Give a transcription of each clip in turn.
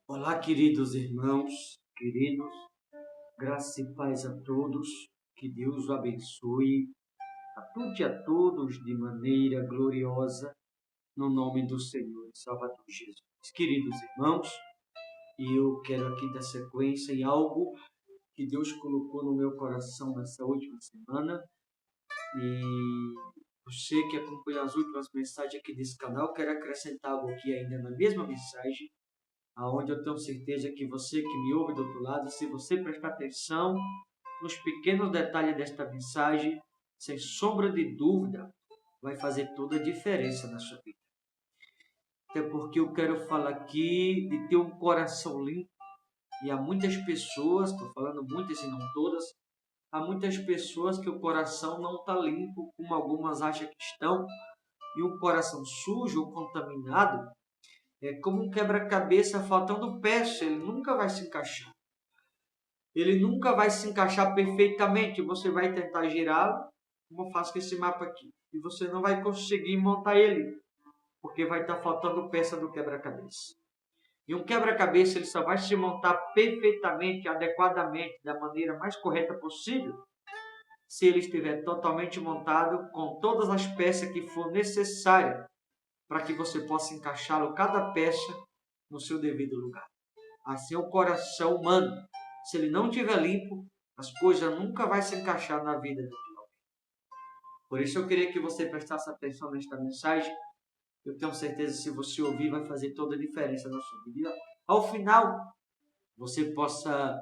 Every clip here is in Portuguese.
Olá, queridos irmãos, queridos, graça e paz a todos, que Deus o abençoe a tudo e a todos de maneira gloriosa, no nome do Senhor e Salvador Jesus. Queridos irmãos, eu quero aqui dar sequência em algo que Deus colocou no meu coração nessa última semana, e você que acompanha as últimas mensagens aqui desse canal, quero acrescentar algo aqui ainda na mesma mensagem, aonde eu tenho certeza que você que me ouve do outro lado, se você prestar atenção nos pequenos detalhes desta mensagem, sem sombra de dúvida, vai fazer toda a diferença na sua vida. Até porque eu quero falar aqui de ter um coração limpo, e há muitas pessoas, estou falando muitas e não todas, há muitas pessoas que o coração não está limpo, como algumas acham que estão, e um coração sujo ou contaminado é como um quebra-cabeça faltando peça, ele nunca vai se encaixar. Ele nunca vai se encaixar perfeitamente. Você vai tentar girá-lo, como eu faço com esse mapa aqui, e você não vai conseguir montar ele, porque vai estar faltando peça do quebra-cabeça. E um quebra-cabeça ele só vai se montar perfeitamente, adequadamente, da maneira mais correta possível, se ele estiver totalmente montado com todas as peças que for necessária para que você possa encaixá-lo, cada peça, no seu devido lugar. Assim é o coração humano. Se ele não estiver limpo, as coisas nunca vão se encaixar na vida do homem. Por isso eu queria que você prestasse atenção nesta mensagem. Eu tenho certeza que se você ouvir, vai fazer toda a diferença na sua vida. Ao final, você possa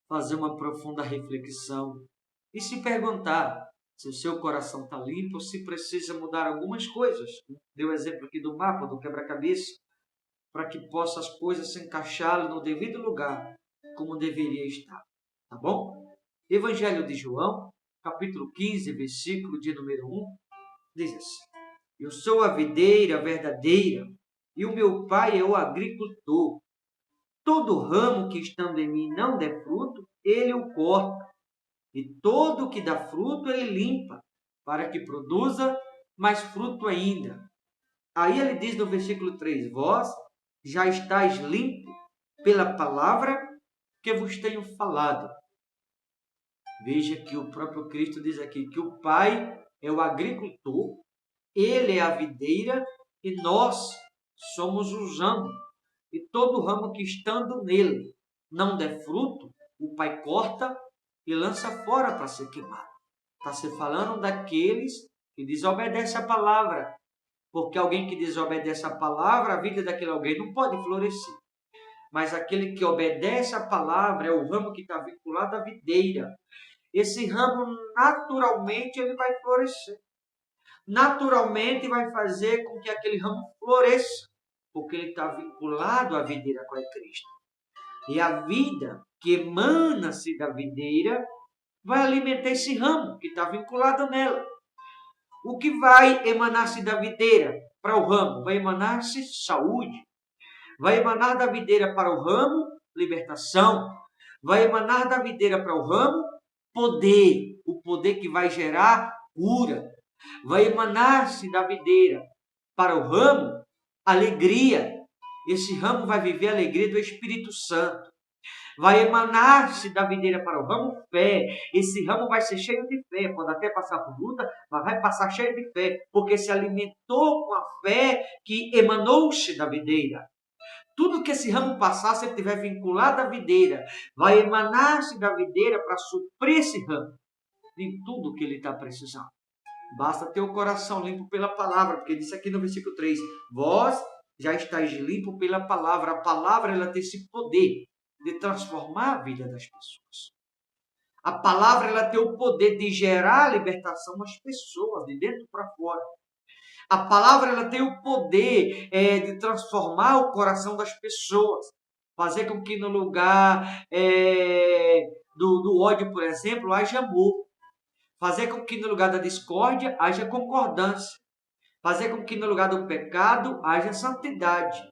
fazer uma profunda reflexão e se perguntar se o seu coração está limpo ou se precisa mudar algumas coisas. Dei o exemplo aqui do mapa, do quebra-cabeça, para que possa as coisas se encaixarem no devido lugar, como deveria estar. Tá bom? Evangelho de João, capítulo 15, versículo de número 1, diz assim: Eu sou a videira verdadeira, e o meu pai é o agricultor. Todo ramo que estando em mim não der fruto, ele o corta, e todo que dá fruto ele limpa, para que produza mais fruto ainda. Aí ele diz no versículo 3, vós já estáis limpo pela palavra que vos tenho falado. Veja que o próprio Cristo diz aqui que o Pai é o agricultor, ele é a videira e nós somos os ramos. E todo ramo que estando nele não der fruto, o Pai corta e lança fora para ser queimado. Está se falando daqueles que desobedecem a palavra. Porque alguém que desobedece a palavra, a vida daquele alguém não pode florescer. Mas aquele que obedece a palavra é o ramo que está vinculado à videira. Esse ramo, naturalmente, ele vai florescer. Naturalmente, vai fazer com que aquele ramo floresça, porque ele está vinculado à videira com Cristo. E a vida que emana-se da videira vai alimentar esse ramo que está vinculado nela. O que vai emanar-se da videira para o ramo? Vai emanar-se saúde. Vai emanar da videira para o ramo libertação. Vai emanar da videira para o ramo poder. O poder que vai gerar cura. Vai emanar-se da videira para o ramo alegria. Esse ramo vai viver a alegria do Espírito Santo. Vai emanar-se da videira para o ramo fé. Esse ramo vai ser cheio de fé. Pode até passar por luta, mas vai passar cheio de fé. Porque se alimentou com a fé que emanou-se da videira. Tudo que esse ramo passar, se ele estiver vinculado à videira, vai emanar-se da videira para suprir esse ramo de tudo que ele está precisando. Basta ter o coração limpo pela palavra, porque disse aqui no versículo 3, vós já estáis limpo pela palavra. A palavra ela tem esse poder de transformar a vida das pessoas. A palavra ela tem o poder de gerar libertação nas pessoas, de dentro para fora. A palavra ela tem o poder de transformar o coração das pessoas. Fazer com que no lugar do ódio, por exemplo, haja amor. Fazer com que no lugar da discórdia haja concordância. Fazer com que no lugar do pecado haja santidade.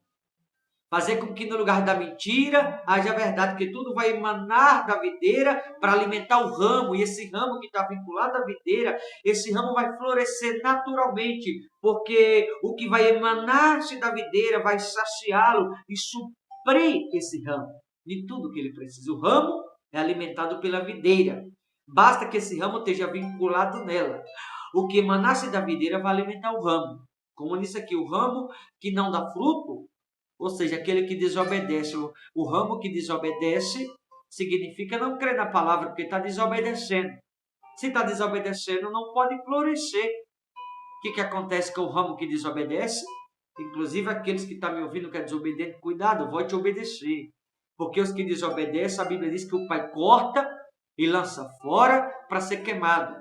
Fazer com que no lugar da mentira haja verdade, porque tudo vai emanar da videira para alimentar o ramo, e esse ramo que está vinculado à videira, esse ramo vai florescer naturalmente, porque o que vai emanar-se da videira vai saciá-lo e suprir suprir esse ramo de tudo que ele precisa. O ramo é alimentado pela videira. Basta que esse ramo esteja vinculado nela. O que emanasse da videira vai alimentar o ramo. Como disse aqui, o ramo que não dá fruto, ou seja, aquele que desobedece, o ramo que desobedece, significa não crer na palavra, porque está desobedecendo. Se está desobedecendo, não pode florescer. O que acontece com o ramo que desobedece? Inclusive aqueles que estão me ouvindo que é desobediente, cuidado, vou te obedecer. Porque os que desobedecem, a Bíblia diz que o Pai corta e lança fora para ser queimado.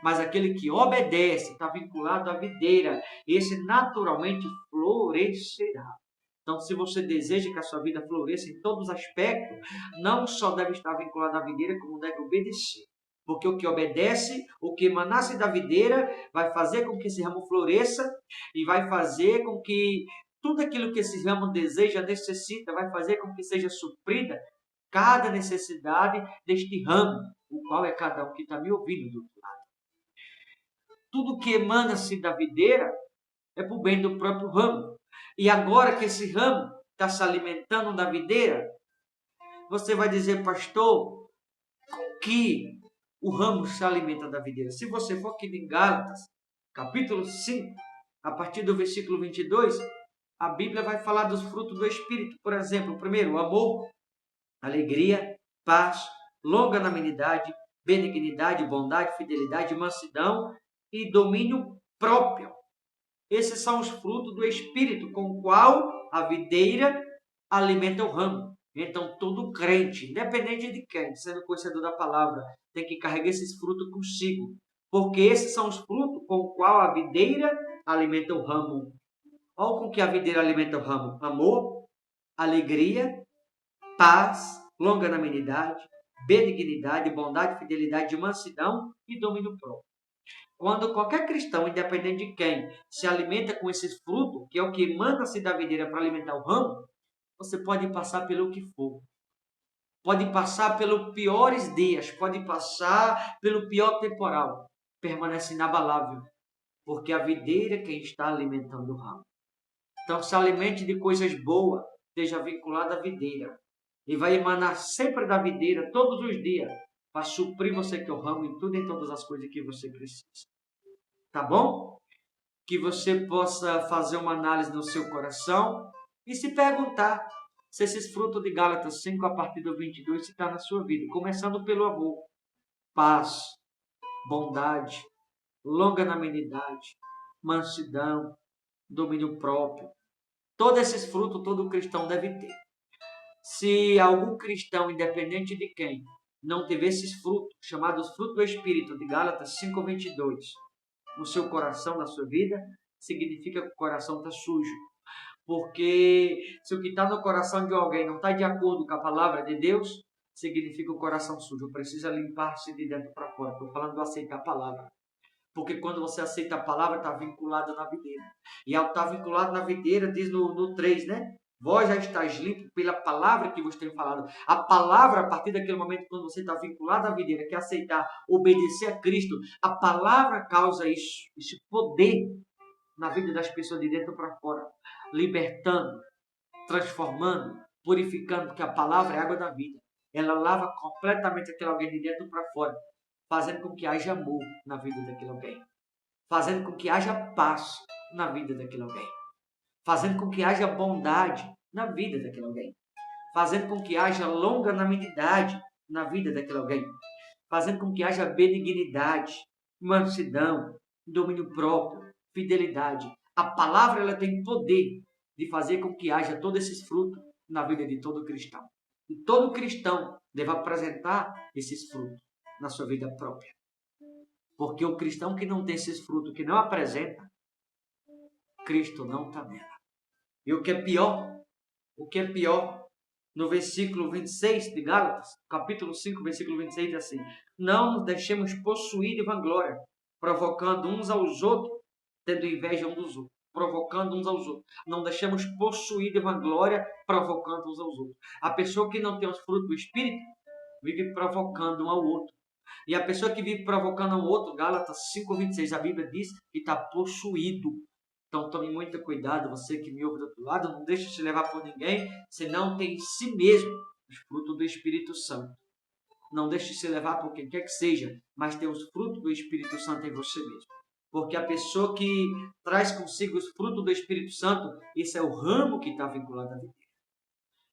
Mas aquele que obedece, está vinculado à videira, esse naturalmente florescerá. Então, se você deseja que a sua vida floresça em todos os aspectos, não só deve estar vinculado à videira, como deve obedecer. Porque o que obedece, o que emanasse da videira, vai fazer com que esse ramo floresça e vai fazer com que tudo aquilo que esse ramo deseja, necessita, vai fazer com que seja suprida cada necessidade deste ramo, o qual é cada um que está me ouvindo do outro lado. Tudo que emana-se da videira é para o bem do próprio ramo. E agora que esse ramo está se alimentando da videira, você vai dizer, pastor, com que o ramo se alimenta da videira? Se você for aqui em Gálatas, capítulo 5, a partir do versículo 22, a Bíblia vai falar dos frutos do Espírito. Por exemplo, primeiro, amor, alegria, paz, longanimidade, benignidade, bondade, fidelidade, mansidão e domínio próprio. Esses são os frutos do Espírito, com o qual a videira alimenta o ramo. Então, todo crente, independente de quem, sendo conhecedor da palavra, tem que carregar esses frutos consigo. Porque esses são os frutos com o qual a videira alimenta o ramo. Olha com que a videira alimenta o ramo: amor, alegria, paz, longanimidade, benignidade, bondade, fidelidade, mansidão e domínio próprio. Quando qualquer cristão, independente de quem, se alimenta com esses frutos, que é o que emana-se da videira para alimentar o ramo, você pode passar pelo que for. Pode passar pelos piores dias, pode passar pelo pior temporal. Permanece inabalável, porque a videira é quem está alimentando o ramo. Então, se alimente de coisas boas, esteja vinculado à videira. E vai emanar sempre da videira, todos os dias, para suprir você que é o ramo em tudo e em todas as coisas que você precisa. Tá bom? Que você possa fazer uma análise no seu coração e se perguntar se esses frutos de Gálatas 5, a partir do 22, está na sua vida. Começando pelo amor, paz, bondade, longanimidade, mansidão, domínio próprio. Todos esses frutos todo cristão deve ter. Se algum cristão, independente de quem, não tiver esses frutos, chamados frutos do Espírito, de Gálatas 5, 22, no seu coração, na sua vida, significa que o coração está sujo. Porque se o que está no coração de alguém não está de acordo com a palavra de Deus, significa o coração sujo. Precisa limpar-se de dentro para fora. Estou falando de aceitar a palavra. Porque quando você aceita a palavra, está vinculado na videira. E ao estar vinculado na videira, diz no 3, né? Vós já estáis limpos pela palavra que vos tenho falado. A palavra, a partir daquele momento, quando você está vinculado à videira, que é aceitar, obedecer a Cristo, a palavra causa isso, esse poder na vida das pessoas de dentro para fora, libertando, transformando, purificando, porque a palavra é a água da vida. Ela lava completamente aquele alguém de dentro para fora, fazendo com que haja amor na vida daquele alguém, fazendo com que haja paz na vida daquele alguém, fazendo com que haja bondade na vida daquele alguém, fazendo com que haja longanimidade na vida daquele alguém, fazendo com que haja benignidade, mansidão, domínio próprio, fidelidade. A palavra ela tem poder de fazer com que haja todos esses frutos na vida de todo cristão. E todo cristão deve apresentar esses frutos na sua vida própria. Porque o cristão que não tem esses frutos, que não apresenta, Cristo não está nela. E o que é pior, no versículo 26 de Gálatas, capítulo 5, versículo 26, diz assim: não nos deixemos possuir de vanglória, provocando uns aos outros, tendo inveja uns dos outros. Provocando uns aos outros. Não deixemos possuir de vanglória, provocando uns aos outros. A pessoa que não tem os frutos do Espírito, vive provocando um ao outro. E a pessoa que vive provocando um ao outro, Gálatas 5, 26, a Bíblia diz que está possuído. Então tome muito cuidado, você que me ouve do outro lado, não deixe se levar por ninguém, senão tem em si mesmo os frutos do Espírito Santo. Não deixe se levar por quem quer que seja, mas tem os frutos do Espírito Santo em você mesmo. Porque a pessoa que traz consigo os frutos do Espírito Santo, esse é o ramo que está vinculado à videira.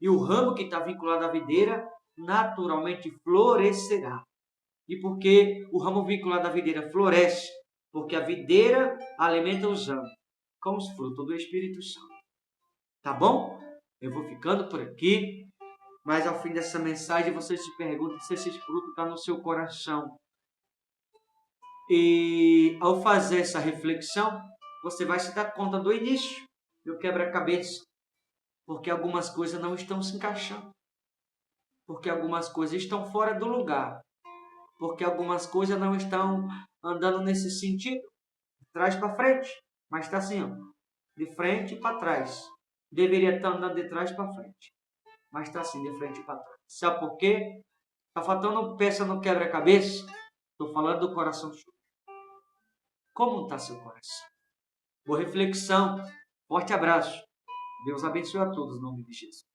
E o ramo que está vinculado à videira, naturalmente florescerá. E por que o ramo vinculado à videira floresce? Porque a videira alimenta os ramos com os frutos do Espírito Santo. Tá bom? Eu vou ficando por aqui, mas ao fim dessa mensagem você se pergunta se esses frutos estão no seu coração. E ao fazer essa reflexão, você vai se dar conta do início do quebra-cabeça, porque algumas coisas não estão se encaixando, porque algumas coisas estão fora do lugar, porque algumas coisas não estão andando nesse sentido, de trás para frente, mas está assim, ó, de frente para trás. Deveria estar andando de trás para frente, mas está assim, de frente para trás. Sabe por quê? Está faltando peça no quebra-cabeça? Estou falando do coração sujo. Como está seu coração? Boa reflexão. Forte abraço. Deus abençoe a todos, em nome de Jesus.